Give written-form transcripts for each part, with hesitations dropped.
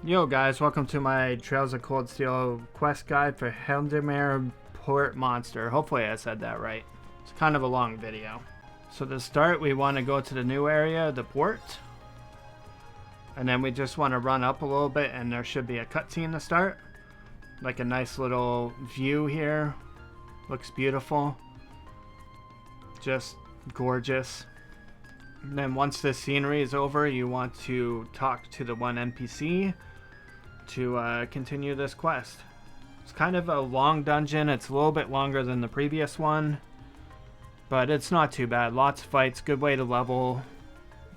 Yo guys, welcome to my Trails of Cold Steel quest guide for Heimdallr Port Monster. Hopefully I said that right. It's kind of a long video. So to start, we want to go to the new area, the port. And then we just want to run up a little bit and there should be a cutscene to start. Like a nice little view here. Looks beautiful. Just gorgeous. And then once the scenery is over, you want to talk to the one NPC to continue this quest. It's kind of a long dungeon. It's a little bit longer than the previous one, but it's not too bad. Lots of fights, good way to level.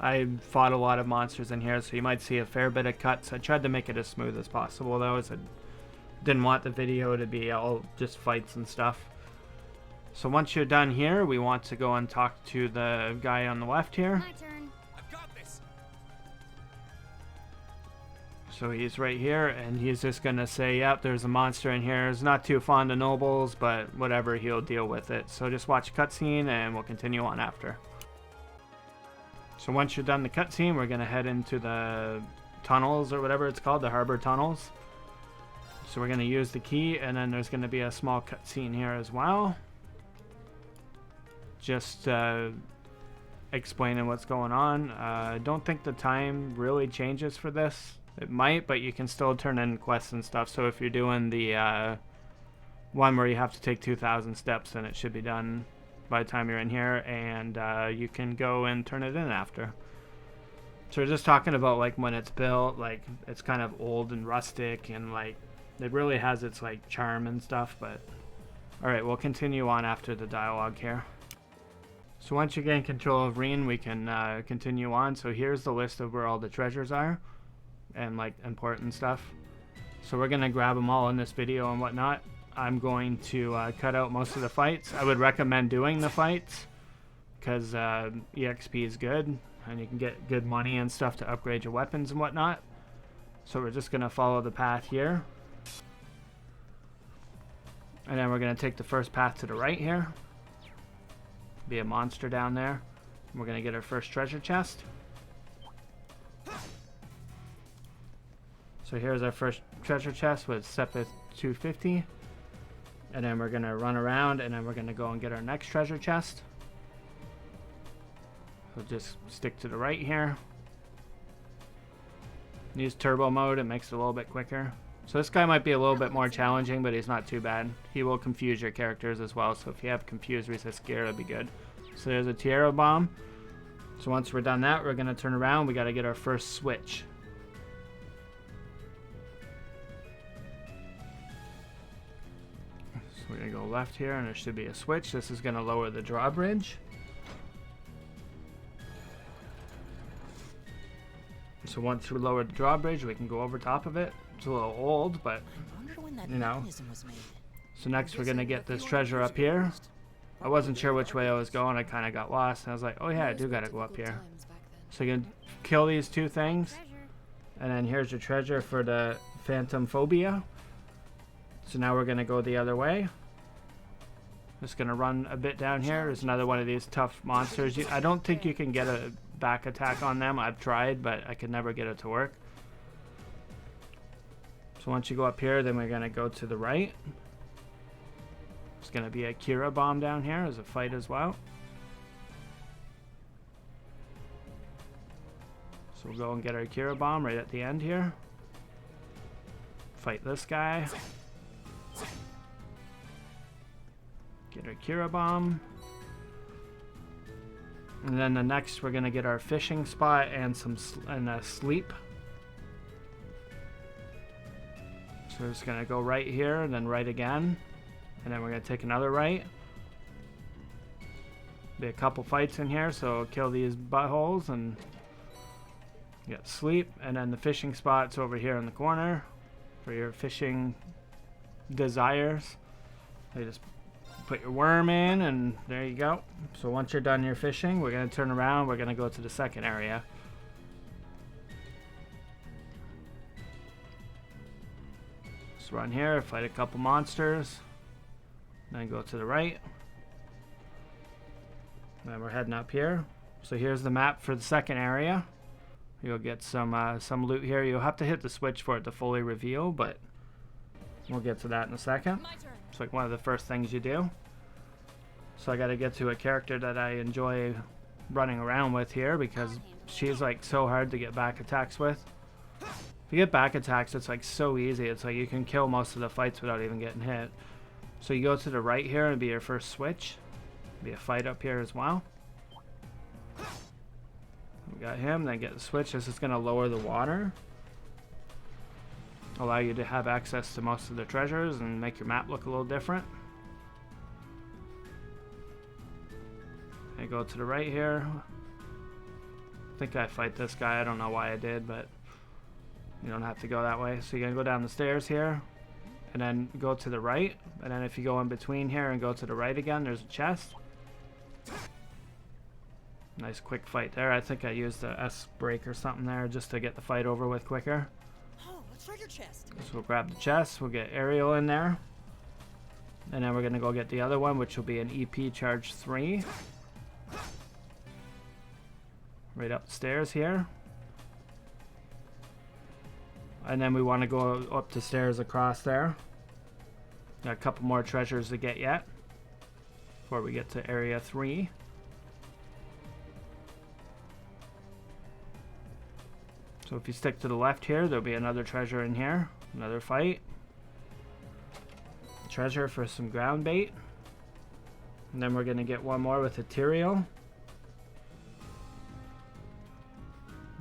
I fought a lot of monsters in here, so you might see a fair bit of cuts. I tried to make it as smooth as possible though, as I didn't want the video to be all just fights and stuff. So once you're done here, we want to go and talk to the guy on the left here. My turn. I've got this. So he's right here, and he's just gonna say, yep, there's a monster in here. He's not too fond of nobles, but whatever, he'll deal with it. So just watch cutscene, and we'll continue on after. So once you're done the cutscene, we're gonna head into the tunnels, or whatever it's called, the harbor tunnels. So we're gonna use the key, and then there's gonna be a small cutscene here as well. Just explaining what's going on. I don't think the time really changes for this. It might, but you can still turn in quests and stuff. So if you're doing the one where you have to take 2,000 steps, then it should be done by the time you're in here, and you can go and turn it in after. So we're just talking about like when it's built, like it's kind of old and rustic, and like it really has its like charm and stuff. But all right, we'll continue on after the dialogue here. So once you gain control of Reen, we can continue on. So here's the list of where all the treasures are and like important stuff. So we're gonna grab them all in this video and whatnot. I'm going to cut out most of the fights. I would recommend doing the fights because EXP is good and you can get good money and stuff to upgrade your weapons and whatnot. So we're just gonna follow the path here. And then we're gonna take the first path to the right here. Be a monster down there. We're gonna get our first treasure chest. So here's our first treasure chest with Sepith 250. And then we're gonna run around and then we're gonna go and get our next treasure chest. So just stick to the right here. Use turbo mode, it makes it a little bit quicker. So this guy might be a little bit more challenging, but he's not too bad. He will confuse your characters as well, so if you have confused, resist gear, that'd be good. So there's a Tierra bomb. So once we're done that, we're gonna turn around. We gotta get our first switch. So we're gonna go left here, and there should be a switch. This is gonna lower the drawbridge. So once we lower the drawbridge, we can go over top of it. It's a little old, but you know. So next we're gonna get this treasure up here. I wasn't sure which way I was going. I kind of got lost, and I was like, oh yeah, I do gotta go up here. So you can kill these two things, and then here's your treasure for the phantom phobia. So now we're gonna go the other way. Just gonna run a bit down here. There's another one of these tough monsters. I don't think you can get a back attack on them. I've tried, but I could never get it to work. So once you go up here, then we're gonna go to the right. There's gonna be a Kira bomb down here as a fight as well. So we'll go and get our Kira bomb right at the end here. Fight this guy. Get our Kira bomb. And then the next we're gonna get our fishing spot and a sleep. So we're just gonna go right here and then right again. And then we're gonna take another right. Be a couple fights in here, so kill these buttholes and get sleep. And then the fishing spot's over here in the corner for your fishing desires. You just put your worm in and there you go. So once you're done your fishing, we're gonna turn around, we're gonna go to the second area. Just run here, fight a couple monsters. Then go to the right. Then we're heading up here. So here's the map for the second area. You'll get some loot here. You'll have to hit the switch for it to fully reveal, but we'll get to that in a second. It's like one of the first things you do. So I gotta get to a character that I enjoy running around with here because she's like so hard to get back attacks with. If you get back attacks, it's like so easy. It's like you can kill most of the fights without even getting hit. So you go to the right here and be your first switch. Be a fight up here as well. We got him, then get the switch. This is gonna lower the water. Allow you to have access to most of the treasures and make your map look a little different. I go to the right here. I think I fight this guy. I don't know why I did, but you don't have to go that way. So you're gonna go down the stairs here and then go to the right. And then if you go in between here and go to the right again, there's a chest. Nice quick fight there. I think I used the S break or something there just to get the fight over with quicker. Oh, a treasure chest. So we'll grab the chest. We'll get Ariel in there. And then we're gonna go get the other one, which will be an EP charge 3. Right up the stairs here. And then we want to go up the stairs across there. Got a couple more treasures to get yet before we get to area 3. So if you stick to the left here, there'll be another treasure in here. Another fight. Treasure for some ground bait. And then we're going to get one more with Ethereal.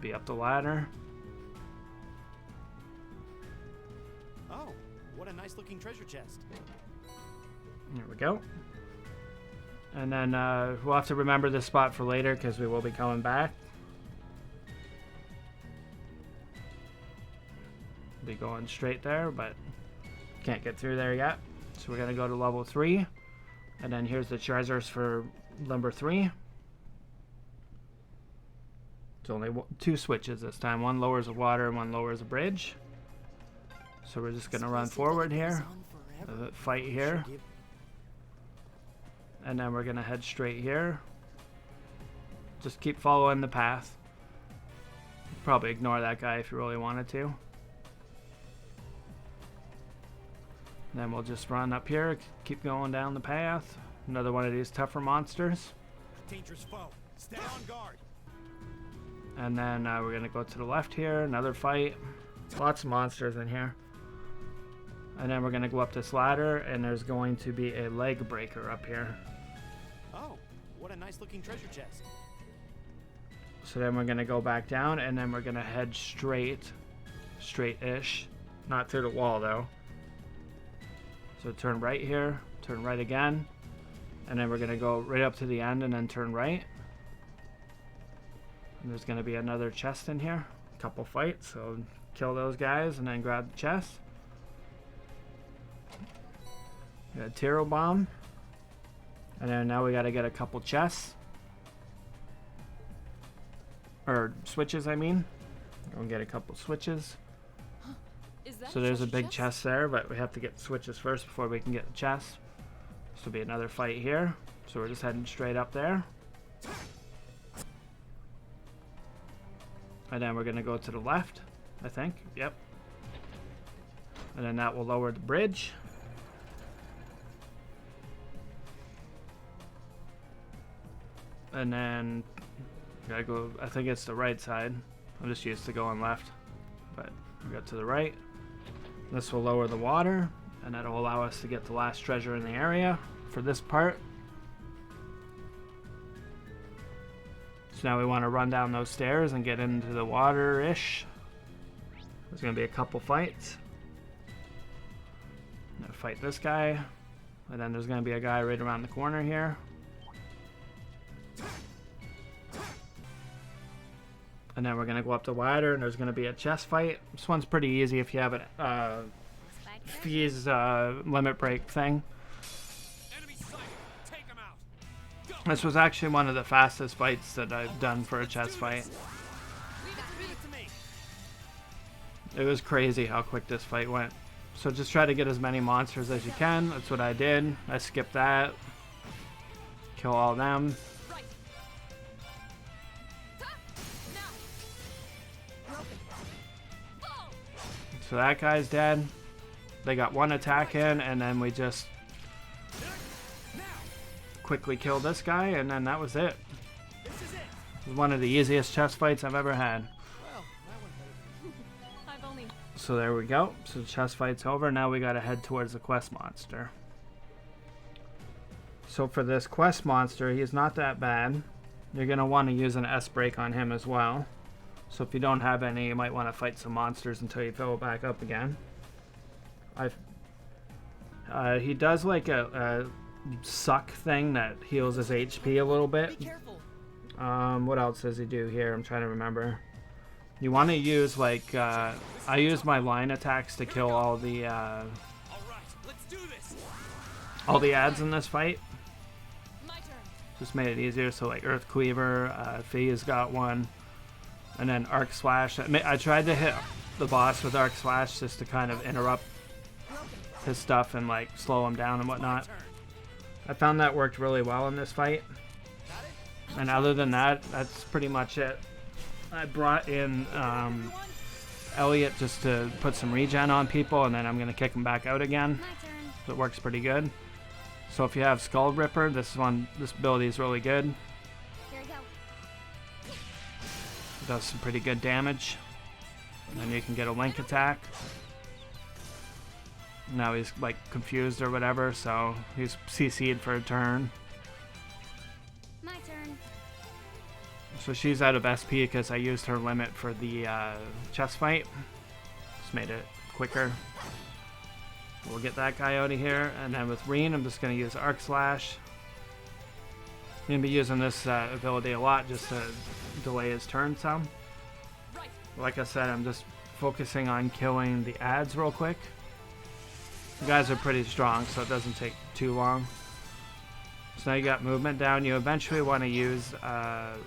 Be up the ladder. Oh, what a nice looking treasure chest. There we go. And then we'll have to remember this spot for later because we will be coming back. Be going straight there, but can't get through there yet. So we're going to go to level 3. And then here's the treasures for number 3. It's only 2 switches this time. One lowers the water and one lowers the bridge. So we're just going to run forward here. Fight here. And then we're going to head straight here. Just keep following the path. Probably ignore that guy if you really wanted to. Then we'll just run up here, keep going down the path. Another one of these tougher monsters. Dangerous foe. Stay on guard. And then we're going to go to the left here, another fight. Lots of monsters in here. And then we're going to go up this ladder, and there's going to be a leg breaker up here. Oh, what a nice looking treasure chest. So then we're going to go back down, and then we're going to head straight-ish. Not through the wall, though. So turn right here, turn right again, and then we're going to go right up to the end and then turn right. And there's going to be another chest in here, a couple fights, so kill those guys and then grab the chest. Got a Tiro bomb, and then now we got to get a couple chests, or switches I mean. We'll get a couple switches. So there's a big chest there, but we have to get the switches first before we can get the chest. This will be another fight here. So we're just heading straight up there. And then we're going to go to the left, I think. Yep. And then that will lower the bridge. And then gotta go, I think it's the right side. I'm just used to going left, but we got to the right. This will lower the water, and that'll allow us to get the last treasure in the area for this part. So now we want to run down those stairs and get into the water-ish. There's going to be a couple fights. I'm going to fight this guy, and then there's going to be a guy right around the corner here. And then we're going to go up the ladder, and there's going to be a chest fight. This one's pretty easy if you have a Fuse limit break thing. Enemy sighted. Take him out. Go. This was actually one of the fastest fights that I've done for a chest fight. Leave it to me. It was crazy how quick this fight went. So just try to get as many monsters as you can. That's what I did. I skipped that. Kill all of them. Right. So that guy's dead. They got one attack in, and then we just quickly killed this guy, and then that was it. This is it. It was one of the easiest chest fights I've ever had. Well, that went better. I've only. So there we go. So the chest fight's over. Now we gotta head towards the quest monster. So for this quest monster, he's not that bad. You're gonna want to use an S break on him as well. So if you don't have any, you might want to fight some monsters until you fill it back up again. He does like a suck thing that heals his HP a little bit. Be careful. What else does he do here? I'm trying to remember. You want to use like I use my line attacks to kill all the All right, let's do this. all the ads in this fight. My turn. Just made it easier. So like Earth Cleaver, Fee's got one, and then Arc Slash. I tried to hit the boss with Arc Slash just to kind of interrupt his stuff and like slow him down and whatnot. I found that worked really well in this fight. And other than that, that's pretty much it. I brought in Elliot just to put some regen on people, and then I'm gonna kick him back out again. My turn. So it works pretty good. So if you have Skull Ripper, this ability is really good. Here we go. It does some pretty good damage. And then you can get a link attack. Now he's like confused or whatever, so he's CC'd for a turn. My turn. So she's out of SP because I used her limit for the chest fight. Just made it quicker. We'll get that guy out of here, and then with Reen, I'm just going to use Arc Slash. I'm going to be using this ability a lot just to delay his turn some. Right. Like I said, I'm just focusing on killing the ads real quick. You guys are pretty strong, so it doesn't take too long. So now you got movement down. You eventually want to use, I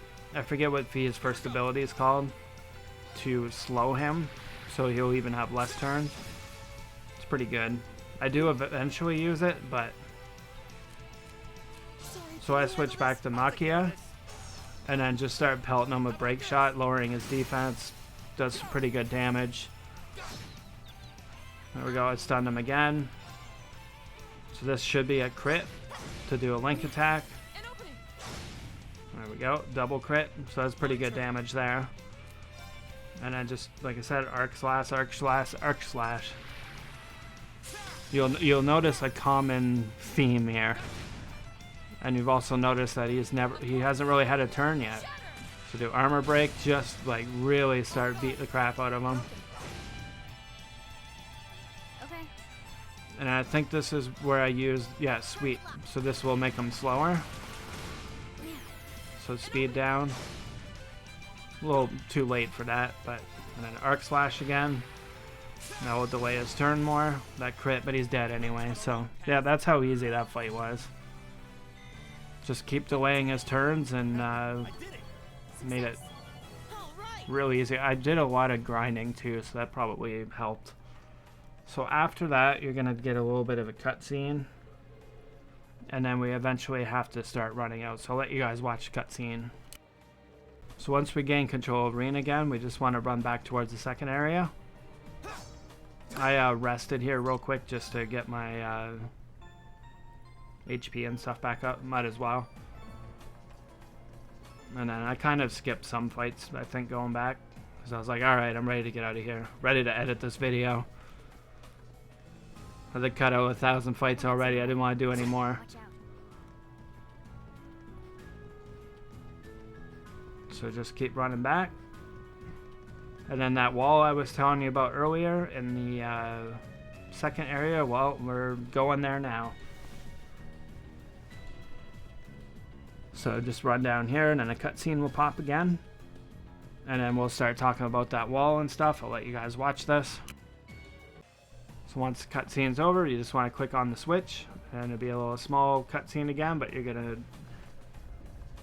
forget what Fee's first ability is called, to slow him, so he'll even have less turns. It's pretty good. I do eventually use it, but... So I switch back to Makia, and then just start pelting him with Break Shot, lowering his defense. Does some pretty good damage. There we go, I stunned him again. So this should be a crit to do a link attack. An opening. There we go, double crit. So that's pretty good damage there. And then just, like I said, Arc Slash, Arc Slash, Arc Slash. You'll notice a common theme here. And you've also noticed that he hasn't really had a turn yet. So do Armor Break, just like really start beat the crap out of him. Okay. And I think this is where I used, yeah, sweet. So this will make him slower. So speed down. A little too late for that, but and then Arc Slash again. That will delay his turn more. That crit, but he's dead anyway. So yeah, that's how easy that fight was. Just keep delaying his turns, and made it All right. really easy. I did a lot of grinding too, so that probably helped. So after that, you're gonna get a little bit of a cutscene, and then we eventually have to start running out. So I'll let you guys watch the cutscene. So once we gain control of Reen again, we just want to run back towards the second area. I rested here real quick just to get my HP and stuff back up. Might as well. And then I kind of skipped some fights, I think, going back. Because I was like, alright, I'm ready to get out of here. Ready to edit this video. I had cut out 1,000 fights already. I didn't want to do any more. Watch out. So just keep running back. And then that wall I was telling you about earlier in the second area, well, we're going there now. So just run down here, and then a cutscene will pop again. And then we'll start talking about that wall and stuff. I'll let you guys watch this. So once the cutscene's over, you just want to click on the switch, and it'll be a little small cutscene again, but you're gonna...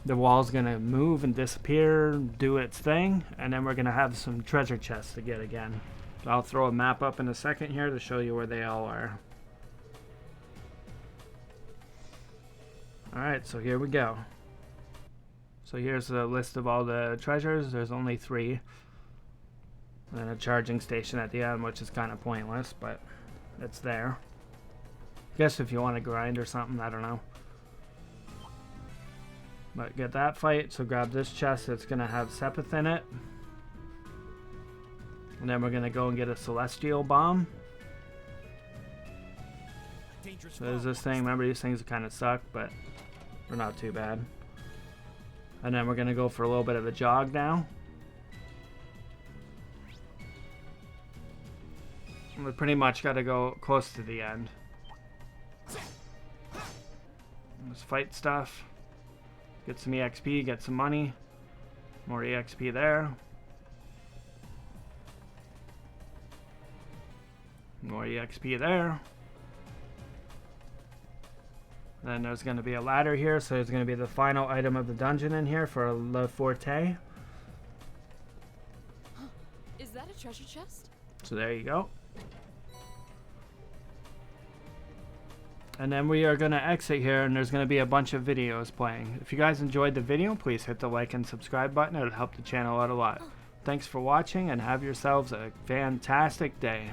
The wall's gonna move and disappear, do its thing, and then we're gonna have some treasure chests to get again. So I'll throw a map up in a second here to show you where they all are. Alright, so here we go. So here's the list of all the treasures. There's only 3. And a charging station at the end, which is kind of pointless, but it's there. I guess if you want to grind or something, I don't know. But get that fight, so grab this chest. It's going to have Sepith in it. And then we're going to go and get a Celestial Bomb. So there's this thing. Remember, these things kind of suck, but they're not too bad. And then we're going to go for a little bit of a jog now. And we pretty much got to go close to the end. Let's fight stuff. Get some EXP, get some money. More EXP there. More EXP there. Then there's going to be a ladder here, so there's going to be the final item of the dungeon in here for Le Forte. Is that a treasure chest? So there you go. And then we are going to exit here, and there's going to be a bunch of videos playing. If you guys enjoyed the video, please hit the like and subscribe button. It'll help the channel out a lot. Thanks for watching, and have yourselves a fantastic day.